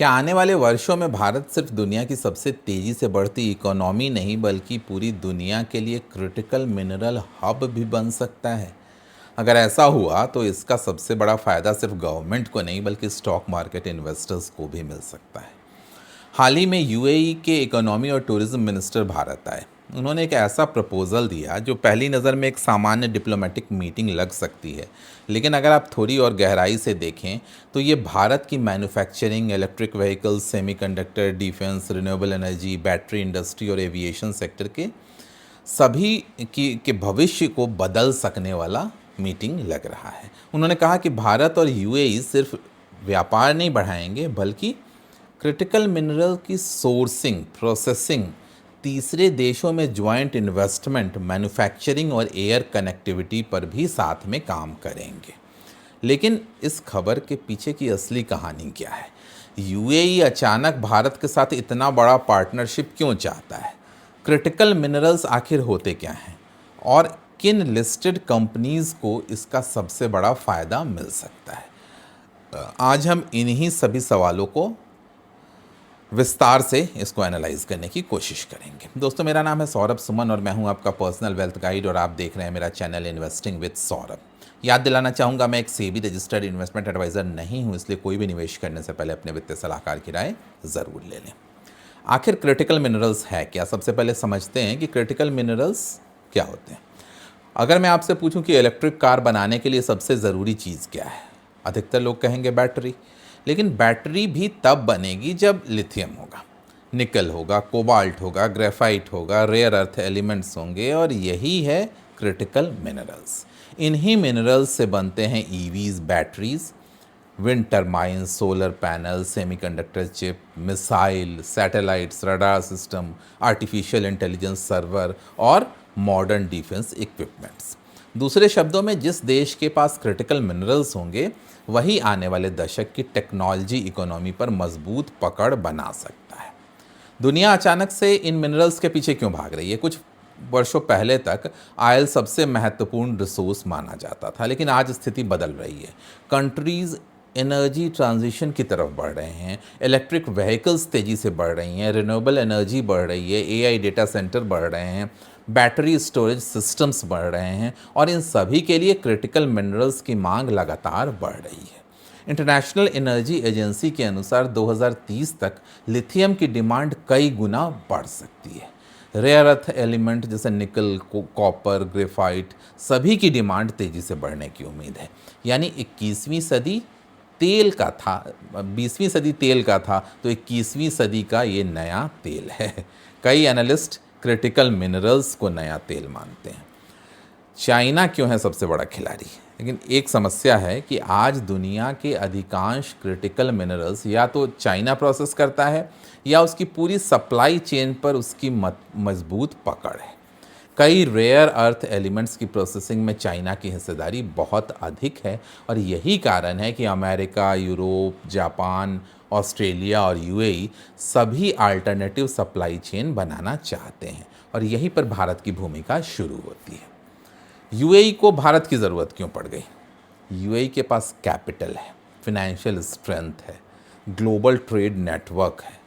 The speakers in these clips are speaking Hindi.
क्या आने वाले वर्षों में भारत सिर्फ दुनिया की सबसे तेज़ी से बढ़ती इकोनॉमी नहीं बल्कि पूरी दुनिया के लिए क्रिटिकल मिनरल हब भी बन सकता है? अगर ऐसा हुआ तो इसका सबसे बड़ा फ़ायदा सिर्फ गवर्नमेंट को नहीं बल्कि स्टॉक मार्केट इन्वेस्टर्स को भी मिल सकता है। हाल ही में यूएई के इकोनॉमी और टूरिज्म मिनिस्टर भारत आए। उन्होंने एक ऐसा प्रपोज़ल दिया जो पहली नज़र में एक सामान्य डिप्लोमेटिक मीटिंग लग सकती है, लेकिन अगर आप थोड़ी और गहराई से देखें तो ये भारत की manufacturing, electric vehicles, semiconductor, defence, renewable energy, battery industry और एविएशन सेक्टर के सभी के भविष्य को बदल सकने वाला मीटिंग लग रहा है। उन्होंने कहा कि भारत और यूएई सिर्फ व्यापार नहीं बढ़ाएंगे बल्कि क्रिटिकल मिनरल की सोर्सिंग, प्रोसेसिंग, तीसरे देशों में ज्वाइंट इन्वेस्टमेंट, मैन्युफैक्चरिंग और एयर कनेक्टिविटी पर भी साथ में काम करेंगे। लेकिन इस खबर के पीछे की असली कहानी क्या है? यूएई अचानक भारत के साथ इतना बड़ा पार्टनरशिप क्यों चाहता है? क्रिटिकल मिनरल्स आखिर होते क्या हैं और किन लिस्टेड कंपनीज को इसका सबसे बड़ा फ़ायदा मिल सकता है? आज हम इन्हीं सभी सवालों को विस्तार से इसको एनालाइज करने की कोशिश करेंगे। दोस्तों, मेरा नाम है सौरभ सुमन और मैं हूं आपका पर्सनल वेल्थ गाइड और आप देख रहे हैं मेरा चैनल इन्वेस्टिंग विद सौरभ। याद दिलाना चाहूँगा, मैं एक सेबी रजिस्टर्ड इन्वेस्टमेंट एडवाइज़र नहीं हूं, इसलिए कोई भी निवेश करने से पहले अपने वित्तीय सलाहकार की राय ज़रूर ले लें। आखिर क्रिटिकल मिनरल्स है क्या? सबसे पहले समझते हैं कि क्रिटिकल मिनरल्स क्या होते हैं। अगर मैं आपसे पूछूं कि इलेक्ट्रिक कार बनाने के लिए सबसे ज़रूरी चीज़ क्या है, अधिकतर लोग कहेंगे बैटरी। लेकिन बैटरी भी तब बनेगी जब लिथियम होगा, निकल होगा, कोबाल्ट होगा, ग्रेफाइट होगा, रेयर अर्थ एलिमेंट्स होंगे और यही है क्रिटिकल मिनरल्स। इन्हीं मिनरल्स से बनते हैं EVs, batteries, wind turbine, solar panel, semiconductor chip, missile, satellites, radar system, artificial intelligence server और मॉडर्न डिफेंस इक्विपमेंट्स। दूसरे शब्दों में, जिस देश के पास क्रिटिकल मिनरल्स होंगे वही आने वाले दशक की टेक्नोलॉजी इकोनॉमी पर मजबूत पकड़ बना सकता है। दुनिया अचानक से इन मिनरल्स के पीछे क्यों भाग रही है? कुछ वर्षों पहले तक ऑयल सबसे महत्वपूर्ण रिसोर्स माना जाता था, लेकिन आज स्थिति बदल रही है। कंट्रीज़ एनर्जी ट्रांजिशन की तरफ बढ़ रहे हैं, इलेक्ट्रिक व्हीकल्स तेज़ी से बढ़ रही हैं, रिन्यूएबल एनर्जी बढ़ रही है, एआई डेटा सेंटर बढ़ रहे हैं, बैटरी स्टोरेज सिस्टम्स बढ़ रहे हैं और इन सभी के लिए क्रिटिकल मिनरल्स की मांग लगातार बढ़ रही है। इंटरनेशनल एनर्जी एजेंसी के अनुसार 2030 तक लिथियम की डिमांड कई गुना बढ़ सकती है। रेयर अर्थ एलिमेंट जैसे निकल, कॉपर, ग्रेफाइट, सभी की डिमांड तेज़ी से बढ़ने की उम्मीद है। यानी 21वीं सदी तेल का था, 20वीं सदी तेल का था तो 21वीं सदी का ये नया तेल है। कई एनालिस्ट क्रिटिकल मिनरल्स को नया तेल मानते हैं। चाइना क्यों है सबसे बड़ा खिलाड़ी? लेकिन एक समस्या है कि आज दुनिया के अधिकांश क्रिटिकल मिनरल्स या तो चाइना प्रोसेस करता है या उसकी पूरी सप्लाई चेन पर उसकी मजबूत पकड़ है। कई रेयर अर्थ एलिमेंट्स की प्रोसेसिंग में चाइना की हिस्सेदारी बहुत अधिक है और यही कारण है कि अमेरिका, यूरोप, जापान, ऑस्ट्रेलिया और यूएई सभी अल्टरनेटिव सप्लाई चेन बनाना चाहते हैं और यहीं पर भारत की भूमिका शुरू होती है। यूएई को भारत की ज़रूरत क्यों पड़ गई? यूएई के पास कैपिटल है, फिनेंशियल स्ट्रेंथ है, ग्लोबल ट्रेड नेटवर्क है,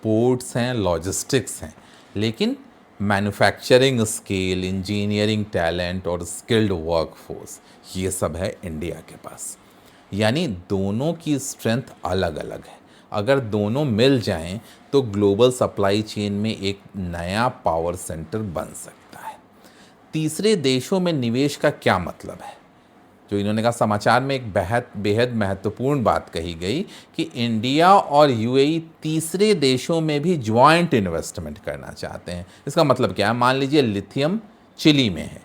पोर्ट्स हैं, लॉजिस्टिक्स हैं, लेकिन मैन्युफैक्चरिंग स्केल, इंजीनियरिंग टैलेंट और स्किल्ड वर्कफोर्स ये सब है इंडिया के पास। यानी दोनों की स्ट्रेंथ अलग अलग है। अगर दोनों मिल जाएं तो ग्लोबल सप्लाई चेन में एक नया पावर सेंटर बन सकता है। तीसरे देशों में निवेश का क्या मतलब है? जो इन्होंने कहा, समाचार में एक बेहद महत्वपूर्ण बात कही गई कि इंडिया और यूएई तीसरे देशों में भी ज्वाइंट इन्वेस्टमेंट करना चाहते हैं। इसका मतलब क्या है? मान लीजिए लिथियम चिली में है,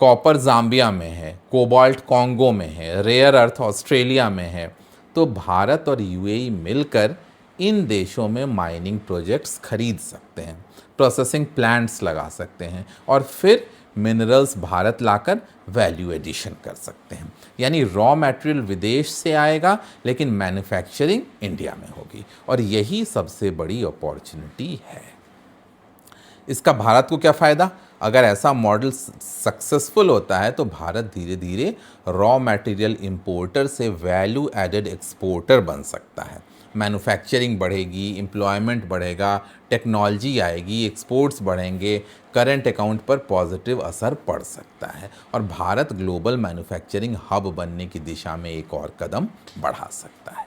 कॉपर जाम्बिया में है, कोबाल्ट कॉन्गो में है, रेयर अर्थ ऑस्ट्रेलिया में है, तो भारत और यूएई मिलकर इन देशों में माइनिंग प्रोजेक्ट्स खरीद सकते हैं, प्रोसेसिंग प्लांट्स लगा सकते हैं और फिर मिनरल्स भारत लाकर वैल्यू एडिशन कर सकते हैं। यानी रॉ मटेरियल विदेश से आएगा लेकिन मैन्युफैक्चरिंग इंडिया में होगी और यही सबसे बड़ी अपॉर्चुनिटी है। इसका भारत को क्या फ़ायदा? अगर ऐसा मॉडल सक्सेसफुल होता है तो भारत धीरे धीरे रॉ मटेरियल इंपोर्टर से वैल्यू एडेड एक्सपोर्टर बन सकता है मैन्युफैक्चरिंग बढ़ेगी, एम्प्लॉयमेंट बढ़ेगा, टेक्नोलॉजी आएगी, एक्सपोर्ट्स बढ़ेंगे, करंट अकाउंट पर पॉजिटिव असर पड़ सकता है और भारत ग्लोबल मैन्युफैक्चरिंग हब बनने की दिशा में एक और कदम बढ़ा सकता है।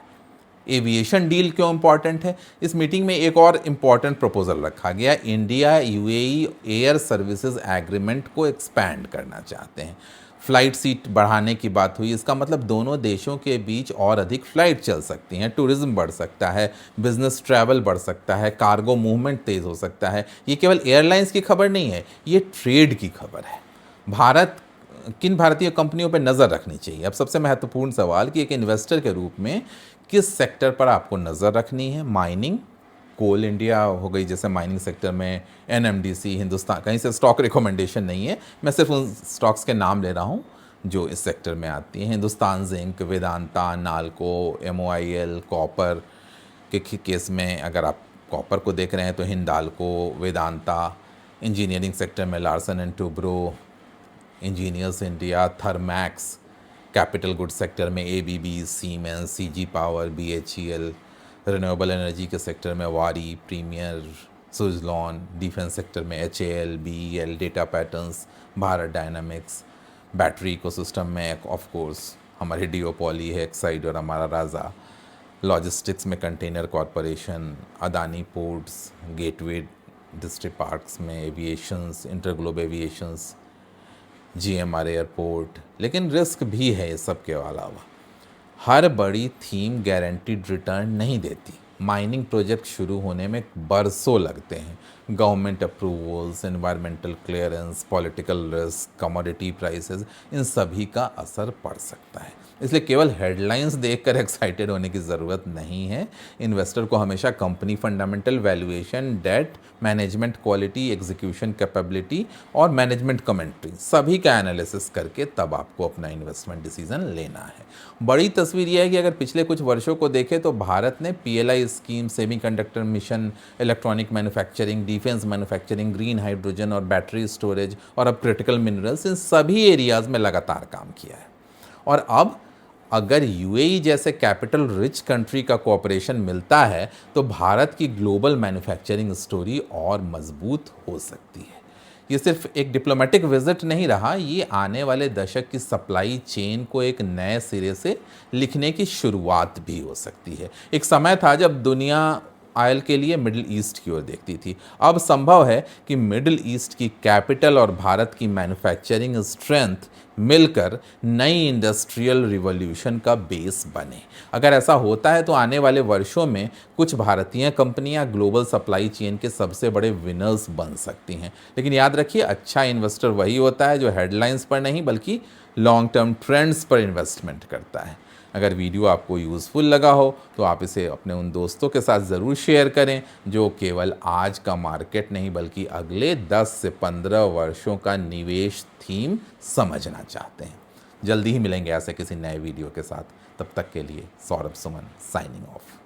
एविएशन डील क्यों इंपॉर्टेंट है? इस मीटिंग में एक और इम्पॉर्टेंट प्रपोजल रखा गया। India UAE air services agreement को एक्सपैंड करना चाहते हैं। फ्लाइट सीट बढ़ाने की बात हुई, इसका मतलब दोनों देशों के बीच और अधिक फ्लाइट चल सकती हैं, टूरिज्म बढ़ सकता है, बिजनेस ट्रैवल बढ़ सकता है, कार्गो मूवमेंट तेज़ हो सकता है। ये केवल एयरलाइंस की खबर नहीं है, ये ट्रेड की खबर है। किन भारतीय कंपनियों पर नज़र रखनी चाहिए? अब सबसे महत्वपूर्ण सवाल कि एक इन्वेस्टर के रूप में किस सेक्टर पर आपको नज़र रखनी है? माइनिंग, कोल इंडिया हो गई, जैसे माइनिंग सेक्टर में एनएमडीसी, हिंदुस्तान, कहीं से स्टॉक रिकमेंडेशन नहीं है, मैं सिर्फ उन स्टॉक्स के नाम ले रहा हूँ जो इस सेक्टर में आती हैं। Hindustan zinc, Vedanta, Nalco, MOIL, copper के केस में अगर आप कॉपर को देख रहे हैं तो हिंडाल्को, वेदांता। इंजीनियरिंग सेक्टर में Larsen and Toubro, engineers India, Thermax. Capital goods sector में ABB, Siemens, CG power, BHEL. Renewable energy के सेक्टर में Waaree, Premier, Suzlon. Defence sector में HAL, BEL, data patterns, Bharat dynamics. Battery ecosystem में ऑफ कोर्स हमारी डिओपॉली है, एक्साइड और हमारा राजा। लॉजिस्टिक्स में container corporation, Adani ports, gateway district parks में aviations, InterGlobe aviations, GMR airport. लेकिन रिस्क भी है इस सब के अलावा। हर बड़ी थीम गारंटीड रिटर्न नहीं देती। माइनिंग प्रोजेक्ट शुरू होने में बरसों लगते हैं। Government approvals, environmental clearance, political risk, commodity prices, इन सभी का असर पड़ सकता है। इसलिए केवल हेडलाइंस देखकर एक्साइटेड होने की ज़रूरत नहीं है। इन्वेस्टर को हमेशा company fundamental, valuation, debt, management quality, execution capability और मैनेजमेंट कमेंट्री सभी का एनालिसिस करके तब आपको अपना इन्वेस्टमेंट डिसीजन लेना है। बड़ी तस्वीर यह है कि अगर पिछले कुछ वर्षों को देखें तो भारत ने PLI scheme, semiconductor mission, electronic manufacturing, defence manufacturing, green hydrogen और बैटरी स्टोरेज और अब क्रिटिकल मिनरल्स, इन सभी एरियाज़ में लगातार काम किया है। और अब अगर यूएई जैसे कैपिटल रिच कंट्री का कोऑपरेशन मिलता है तो भारत की ग्लोबल मैन्युफैक्चरिंग स्टोरी और मजबूत हो सकती है। ये सिर्फ एक डिप्लोमेटिक विजिट नहीं रहा, ये आने वाले दशक की सप्लाई चेन को एक नए सिरे से लिखने की शुरुआत भी हो सकती है। एक समय था जब दुनिया ऑयल के लिए मिडिल ईस्ट की ओर देखती थी। अब संभव है कि मिडिल ईस्ट की कैपिटल और भारत की मैन्युफैक्चरिंग स्ट्रेंथ मिलकर नई इंडस्ट्रियल रिवॉल्यूशन का बेस बने। अगर ऐसा होता है तो आने वाले वर्षों में कुछ भारतीय कंपनियां ग्लोबल सप्लाई चेन के सबसे बड़े विनर्स बन सकती हैं। लेकिन याद रखिए, अच्छा इन्वेस्टर वही होता है जो हेडलाइंस पर नहीं बल्कि लॉन्ग टर्म ट्रेंड्स पर इन्वेस्टमेंट करता है। अगर वीडियो आपको यूज़फुल लगा हो तो आप इसे अपने उन दोस्तों के साथ ज़रूर शेयर करें जो केवल आज का मार्केट नहीं बल्कि अगले 10 से 15 वर्षों का निवेश थीम समझना चाहते हैं। जल्दी ही मिलेंगे ऐसे किसी नए वीडियो के साथ। तब तक के लिए सौरभ सुमन साइनिंग ऑफ।